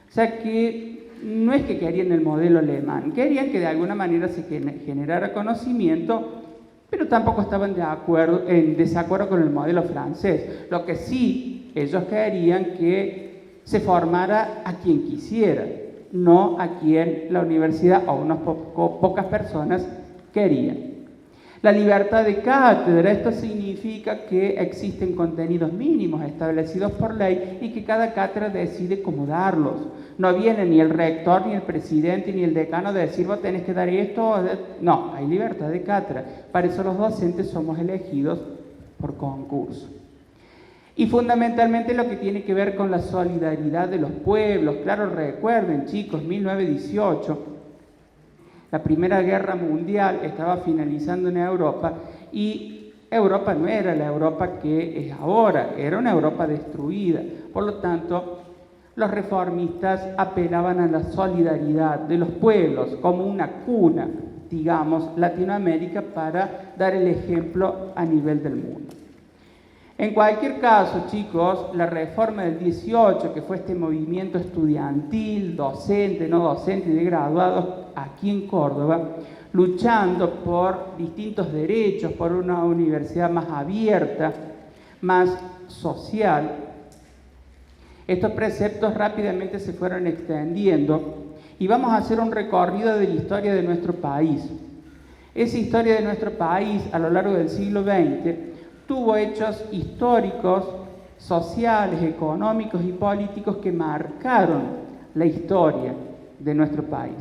O sea que no es que querían el modelo alemán, querían que de alguna manera se generara conocimiento pero tampoco estaban en desacuerdo con el modelo francés. Lo que sí, ellos querían que se formara a quien quisiera, no a quien la universidad o unas pocas personas querían. La libertad de cátedra, esto significa que existen contenidos mínimos establecidos por ley y que cada cátedra decide cómo darlos. No viene ni el rector, ni el presidente, ni el decano a decir, vos tenés que dar esto. No, hay libertad de cátedra. Para eso los docentes somos elegidos por concurso. Y fundamentalmente lo que tiene que ver con la solidaridad de los pueblos. Claro, recuerden, chicos, 1918... La Primera Guerra Mundial estaba finalizando en Europa y Europa no era la Europa que es ahora, era una Europa destruida. Por lo tanto, los reformistas apelaban a la solidaridad de los pueblos como una cuna, digamos, Latinoamérica, para dar el ejemplo a nivel del mundo. En cualquier caso, chicos, la reforma del 18, que fue este movimiento estudiantil, docente, no docente y de graduados aquí en Córdoba, luchando por distintos derechos, por una universidad más abierta, más social, estos preceptos rápidamente se fueron extendiendo y vamos a hacer un recorrido de la historia de nuestro país. Esa historia de nuestro país a lo largo del siglo XX tuvo hechos históricos, sociales, económicos y políticos que marcaron la historia de nuestro país.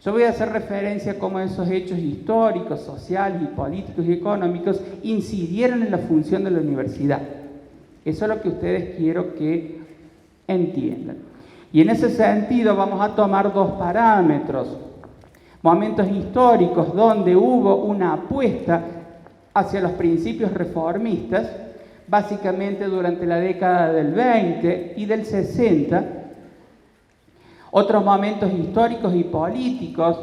Yo voy a hacer referencia a cómo esos hechos históricos, sociales, y políticos y económicos incidieron en la función de la universidad. Eso es lo que ustedes quiero que entiendan. Y en ese sentido vamos a tomar dos parámetros. Momentos históricos donde hubo una apuesta hacia los principios reformistas, básicamente durante la década del 20 y del 60, otros momentos históricos y políticos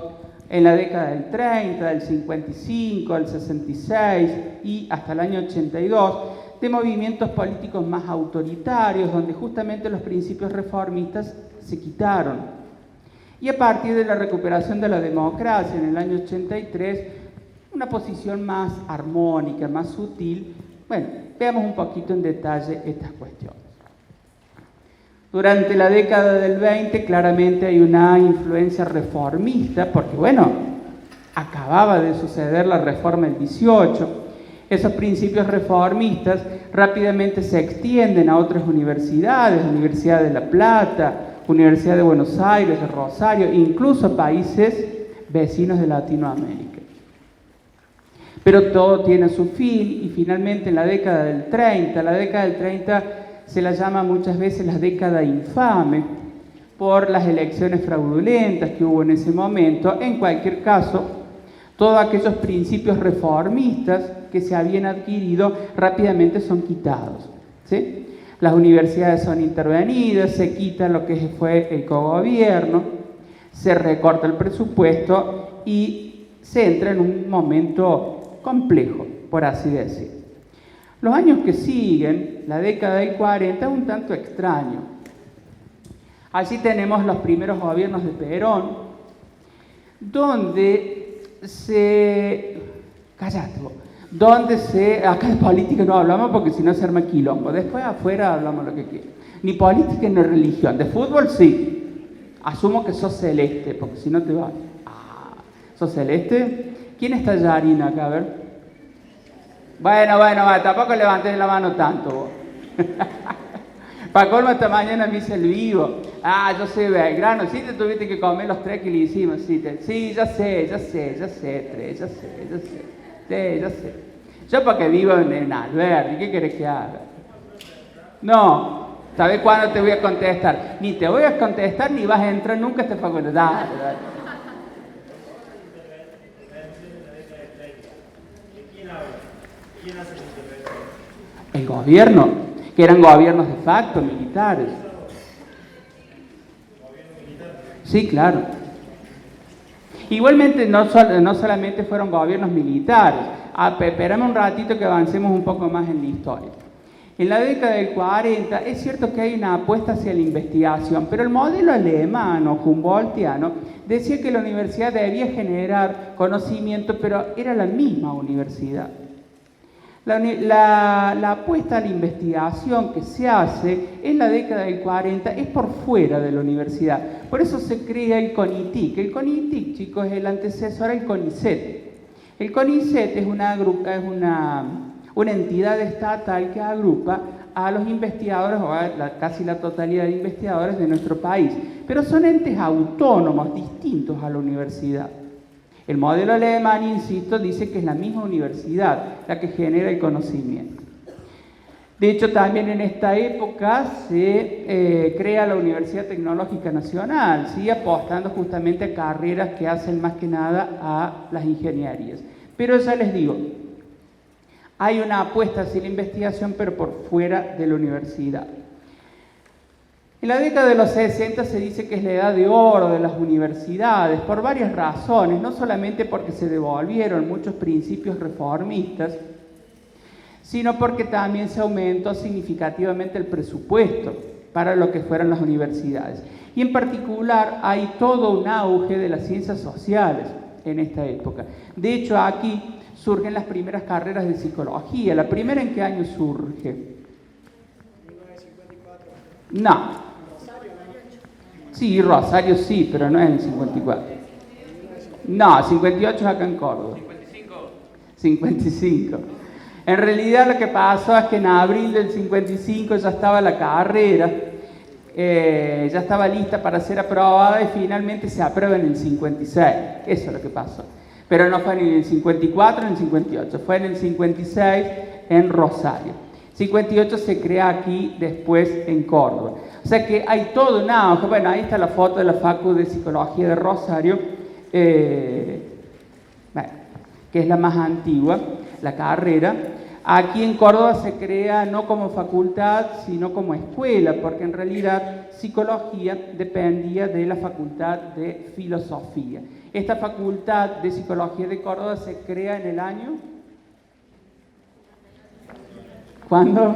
en la década del 30, del 55, del 66 y hasta el año 82, de movimientos políticos más autoritarios, donde justamente los principios reformistas se quitaron. Y a partir de la recuperación de la democracia en el año 83, una posición más armónica, más sutil. Bueno, veamos un poquito en detalle estas cuestiones. Durante la década del 20 claramente hay una influencia reformista, porque bueno, acababa de suceder la reforma del 18. Esos principios reformistas rápidamente se extienden a otras universidades, Universidad de La Plata, Universidad de Buenos Aires, de Rosario, incluso a países vecinos de Latinoamérica. Pero todo tiene su fin y finalmente en la década del 30 se la llama muchas veces la década infame por las elecciones fraudulentas que hubo en ese momento. En cualquier caso, todos aquellos principios reformistas que se habían adquirido rápidamente son quitados, ¿sí? Las universidades son intervenidas, se quita lo que fue el cogobierno, se recorta el presupuesto y se entra en un momento complejo, por así decir. Los años que siguen, la década del 40, es un tanto extraño. Allí tenemos los primeros gobiernos de Perón, donde acá de política no hablamos porque si no se arma quilombo, después afuera hablamos lo que quieran. Ni política ni religión, de fútbol sí. Asumo que sos celeste, porque si no te va. ¿Sos celeste? ¿Quién está Yarina acá? A ver. Bueno, tampoco levantes la mano tanto vos. Para colmo esta mañana me hice el vivo. Yo soy Belgrano. Sí te tuviste que comer los 3 que le hicimos. Sí, ya sé, 3, ya sé. Yo porque vivo en Alberdi, ¿qué querés que haga? No, ¿sabés cuándo te voy a contestar? Ni te voy a contestar ni vas a entrar nunca a esta facultad. El gobierno, que eran gobiernos de facto, militares. Sí, claro. Igualmente no solamente fueron gobiernos militares. Esperame un ratito que avancemos un poco más en la historia. En la década del 40 es cierto que hay una apuesta hacia la investigación, pero el modelo alemán o humboldtiano decía que la universidad debía generar conocimiento, pero era la misma universidad. La apuesta a la investigación que se hace en la década del 40 es por fuera de la universidad. Por eso se crea el CONITIC. El CONITIC, chicos, es el antecesor al CONICET. El CONICET es una entidad estatal que agrupa a los investigadores, o a casi la totalidad de investigadores de nuestro país. Pero son entes autónomos, distintos a la universidad. El modelo alemán, insisto, dice que es la misma universidad la que genera el conocimiento. De hecho, también en esta época se crea la Universidad Tecnológica Nacional, ¿sí? Apostando justamente a carreras que hacen más que nada a las ingenierías. Pero ya les digo, hay una apuesta hacia la investigación, pero por fuera de la universidad. En la década de los 60 se dice que es la edad de oro de las universidades, por varias razones, no solamente porque se devolvieron muchos principios reformistas, sino porque también se aumentó significativamente el presupuesto para lo que fueron las universidades. Y en particular hay todo un auge de las ciencias sociales en esta época. De hecho, aquí surgen las primeras carreras de psicología. ¿La primera en qué año surge? 1954. No. Sí, Rosario sí, pero no es en el 54. No, 58 es acá en Córdoba. 55. En realidad lo que pasó es que en abril del 55 ya estaba la carrera, ya estaba lista para ser aprobada y finalmente se aprueba en el 56. Eso es lo que pasó. Pero no fue ni en el 54 ni en el 58, fue en el 56 en Rosario. 58 se crea aquí después en Córdoba. O sea que hay todo un auge. Bueno, ahí está la foto de la Facu de Psicología de Rosario, bueno, que es la más antigua, la carrera. Aquí en Córdoba se crea no como facultad, sino como escuela, porque en realidad psicología dependía de la Facultad de Filosofía. Esta Facultad de Psicología de Córdoba se crea en el año... ¿Cuándo?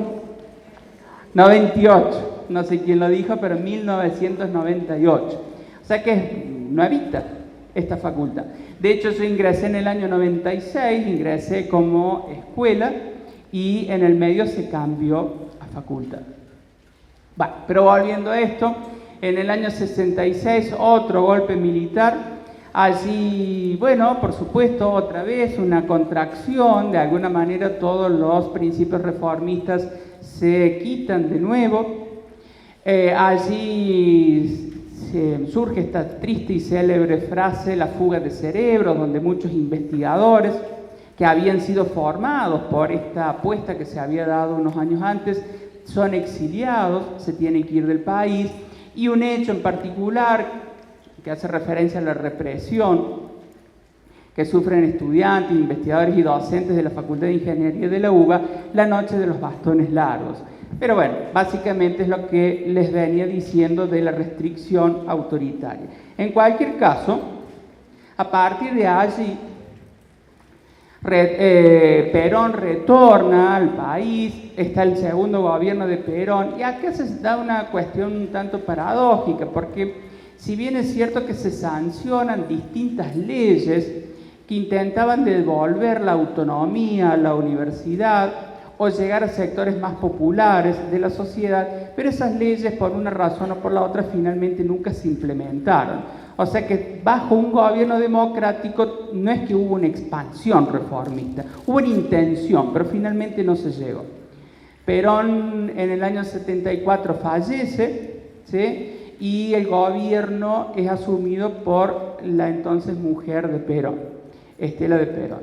98. No sé quién lo dijo, pero 1998. O sea que es nuevita esta facultad. De hecho, yo ingresé en el año 96, ingresé como escuela y en el medio se cambió a facultad. Bueno, pero volviendo a esto, en el año 66 otro golpe militar. Allí, bueno, por supuesto, otra vez una contracción, de alguna manera todos los principios reformistas se quitan de nuevo. Allí surge esta triste y célebre frase, la fuga de cerebros, donde muchos investigadores que habían sido formados por esta apuesta que se había dado unos años antes, son exiliados, se tienen que ir del país, y un hecho en particular que hace referencia a la represión que sufren estudiantes, investigadores y docentes de la Facultad de Ingeniería de la UBA, la noche de los bastones largos. Pero bueno, básicamente es lo que les venía diciendo de la restricción autoritaria. En cualquier caso, a partir de allí, Perón retorna al país, está el segundo gobierno de Perón, y acá se da una cuestión un tanto paradójica, porque si bien es cierto que se sancionan distintas leyes que intentaban devolver la autonomía a la universidad o llegar a sectores más populares de la sociedad, pero esas leyes por una razón o por la otra finalmente nunca se implementaron. O sea que bajo un gobierno democrático no es que hubo una expansión reformista, hubo una intención, pero finalmente no se llegó. Perón en el año 74 fallece, ¿sí? Y el gobierno es asumido por la entonces mujer de Perón, Estela de Perón.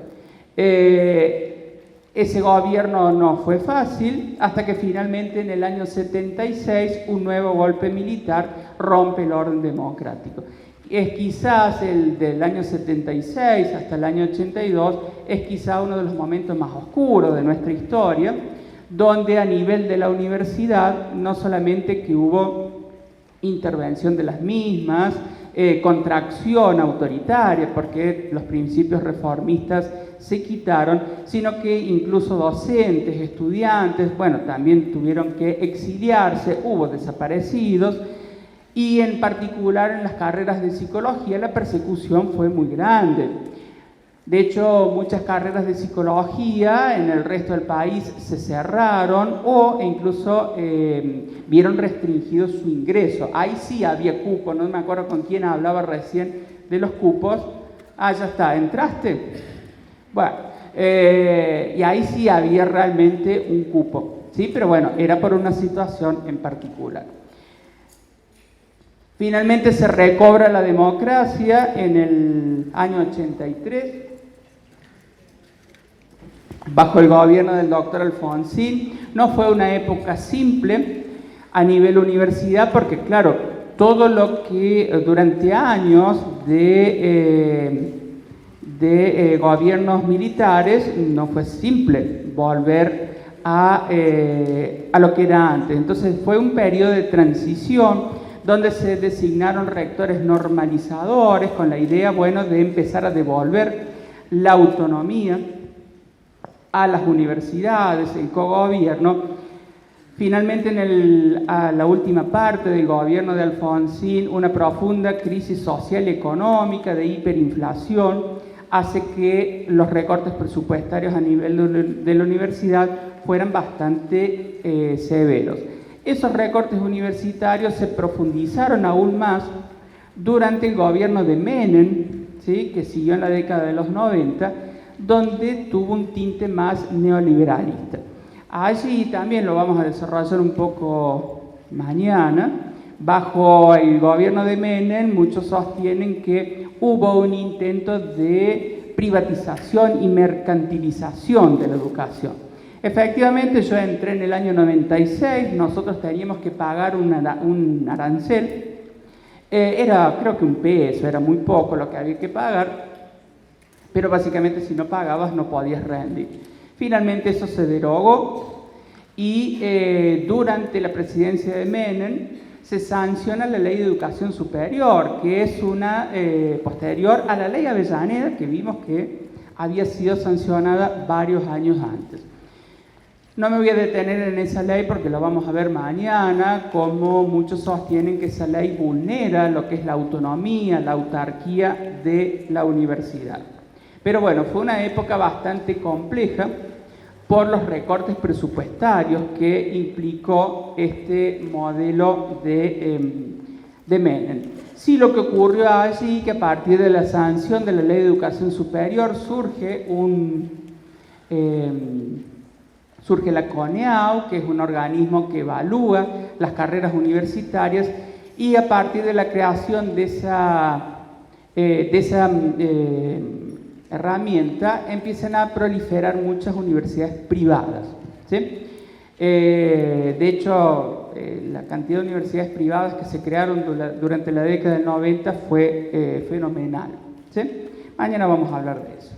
Ese gobierno no fue fácil, hasta que finalmente en el año 76 un nuevo golpe militar rompe el orden democrático. Es quizás el del año 76 hasta el año 82, es quizá uno de los momentos más oscuros de nuestra historia, donde a nivel de la universidad no solamente que hubo intervención de las mismas, contracción autoritaria, porque los principios reformistas se quitaron, sino que incluso docentes, estudiantes, bueno, también tuvieron que exiliarse, hubo desaparecidos, y en particular en las carreras de psicología la persecución fue muy grande. De hecho, muchas carreras de psicología en el resto del país se cerraron o incluso vieron restringido su ingreso. Ahí sí había cupo, no me acuerdo con quién hablaba recién de los cupos. Ah, ya está, ¿entraste? Bueno, y ahí sí había realmente un cupo, ¿sí? Pero bueno, era por una situación en particular. Finalmente se recobra la democracia en el año 83, bajo el gobierno del doctor Alfonsín. No fue una época simple a nivel universidad porque, claro, todo lo que durante años de gobiernos militares no fue simple volver a lo que era antes. Entonces fue un periodo de transición donde se designaron rectores normalizadores con la idea, bueno, de empezar a devolver la autonomía a las universidades, el cogobierno. Finalmente, a la última parte del gobierno de Alfonsín, una profunda crisis social y económica de hiperinflación hace que los recortes presupuestarios a nivel de la universidad fueran bastante severos. Esos recortes universitarios se profundizaron aún más durante el gobierno de Menem, ¿sí?, que siguió en la década de los 90, donde tuvo un tinte más neoliberalista. Allí también lo vamos a desarrollar un poco mañana. Bajo el gobierno de Menem, muchos sostienen que hubo un intento de privatización y mercantilización de la educación. Efectivamente, yo entré en el año 96, nosotros teníamos que pagar un arancel, era creo que $1, era muy poco lo que había que pagar, pero básicamente si no pagabas no podías rendir. Finalmente eso se derogó y durante la presidencia de Menem se sanciona la Ley de Educación Superior, que es una posterior a la Ley Avellaneda, que vimos que había sido sancionada varios años antes. No me voy a detener en esa ley porque lo vamos a ver mañana, como muchos sostienen que esa ley vulnera lo que es la autonomía, la autarquía de la universidad. Pero bueno, fue una época bastante compleja por los recortes presupuestarios que implicó este modelo de Menem. Sí, lo que ocurrió allí, que a partir de la sanción de la Ley de Educación Superior surge la CONEAU, que es un organismo que evalúa las carreras universitarias, y a partir de la creación de esa herramienta empiezan a proliferar muchas universidades privadas, ¿sí? De hecho, la cantidad de universidades privadas que se crearon durante la década del 90 fue fenomenal, ¿sí? Mañana vamos a hablar de eso.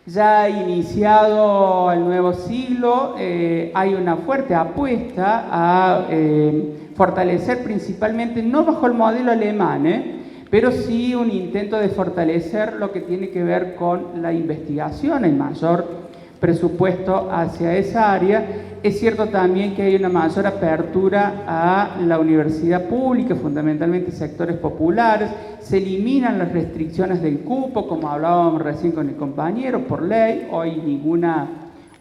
Ya iniciado el nuevo siglo, hay una fuerte apuesta a fortalecer principalmente, no bajo el modelo alemán, pero sí un intento de fortalecer lo que tiene que ver con la investigación, el mayor presupuesto hacia esa área. Es cierto también que hay una mayor apertura a la universidad pública, fundamentalmente sectores populares. Se eliminan las restricciones del cupo, como hablábamos recién con el compañero, por ley. Hoy ninguna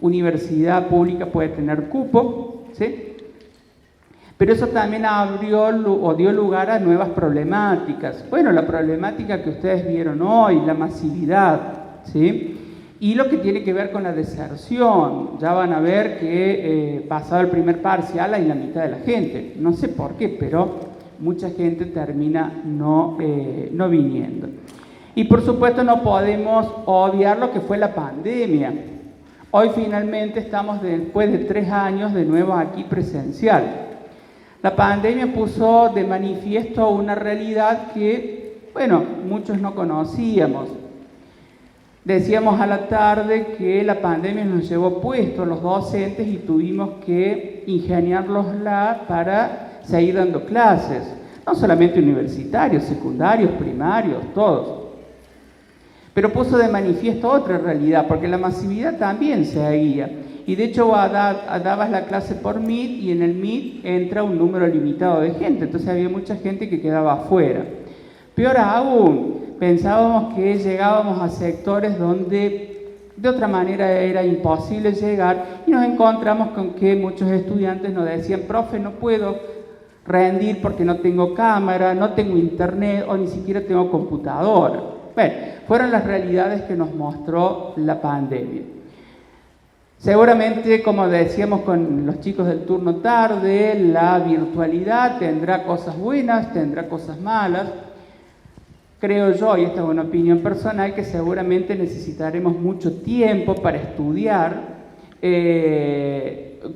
universidad pública puede tener cupo, ¿sí? Pero eso también dio lugar a nuevas problemáticas. Bueno, la problemática que ustedes vieron hoy, la masividad, ¿sí? Y lo que tiene que ver con la deserción. Ya van a ver que pasado el primer parcial hay la mitad de la gente. No sé por qué, pero mucha gente termina no viniendo. Y por supuesto no podemos obviar lo que fue la pandemia. Hoy finalmente estamos después de 3 años de nuevo aquí presencial. La pandemia puso de manifiesto una realidad que, bueno, muchos no conocíamos. Decíamos a la tarde que la pandemia nos llevó puestos los docentes y tuvimos que ingeniárnosla para seguir dando clases. no solamente universitarios, secundarios, primarios, todos. Pero puso de manifiesto otra realidad, porque la masividad también seguía. Y de hecho dabas la clase por Meet y en el Meet entra un número limitado de gente, entonces había mucha gente que quedaba afuera. Peor aún, pensábamos que llegábamos a sectores donde de otra manera era imposible llegar y nos encontramos con que muchos estudiantes nos decían, profe, no puedo rendir porque no tengo cámara, no tengo internet o ni siquiera tengo computadora. Bueno, fueron las realidades que nos mostró la pandemia. Seguramente, como decíamos con los chicos del turno tarde, la virtualidad tendrá cosas buenas, tendrá cosas malas. Creo yo, y esta es una opinión personal, que seguramente necesitaremos mucho tiempo para estudiar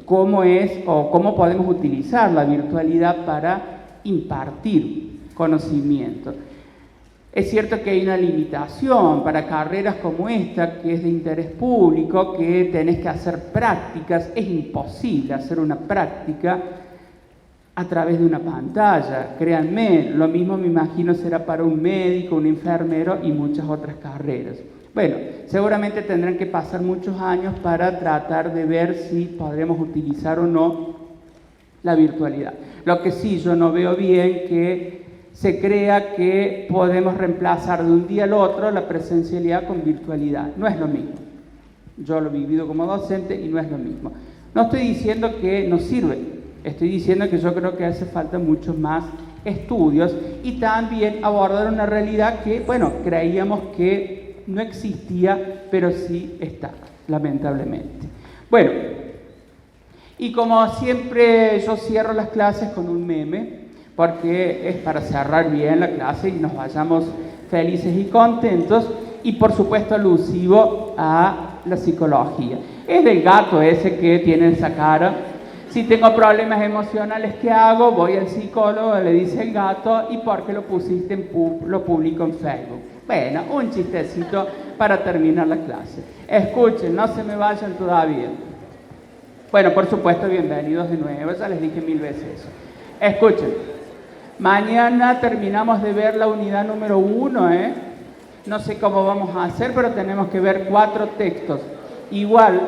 cómo es o cómo podemos utilizar la virtualidad para impartir conocimiento. Es cierto que hay una limitación para carreras como esta, que es de interés público, que tenés que hacer prácticas. Es imposible hacer una práctica a través de una pantalla, créanme, lo mismo me imagino será para un médico, un enfermero y muchas otras carreras. Bueno, seguramente tendrán que pasar muchos años para tratar de ver si podremos utilizar o no la virtualidad. Lo que sí, yo no veo bien que se crea que podemos reemplazar de un día al otro la presencialidad con virtualidad. No es lo mismo. Yo lo he vivido como docente y no es lo mismo. No estoy diciendo que no sirve. Estoy diciendo que yo creo que hace falta muchos más estudios y también abordar una realidad que, bueno, creíamos que no existía, pero sí está, lamentablemente. Bueno, y como siempre yo cierro las clases con un meme, porque es para cerrar bien la clase y nos vayamos felices y contentos, y por supuesto alusivo a la psicología. Es del gato ese que tiene esa cara. Si tengo problemas emocionales, ¿qué hago? Voy al psicólogo, le dice el gato, ¿y por qué lo pusiste lo publico en Facebook? Bueno, un chistecito para terminar la clase. Escuchen, no se me vayan todavía. Bueno, por supuesto, bienvenidos de nuevo, ya les dije 1000 veces eso. Escuchen, mañana terminamos de ver la unidad número 1, No sé cómo vamos a hacer, pero tenemos que ver 4 textos. Igual,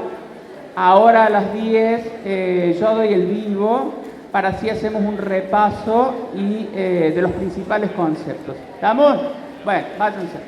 ahora a las 10 yo doy el vivo para así hacemos un repaso y, de los principales conceptos. ¿Estamos? Bueno, váyanse.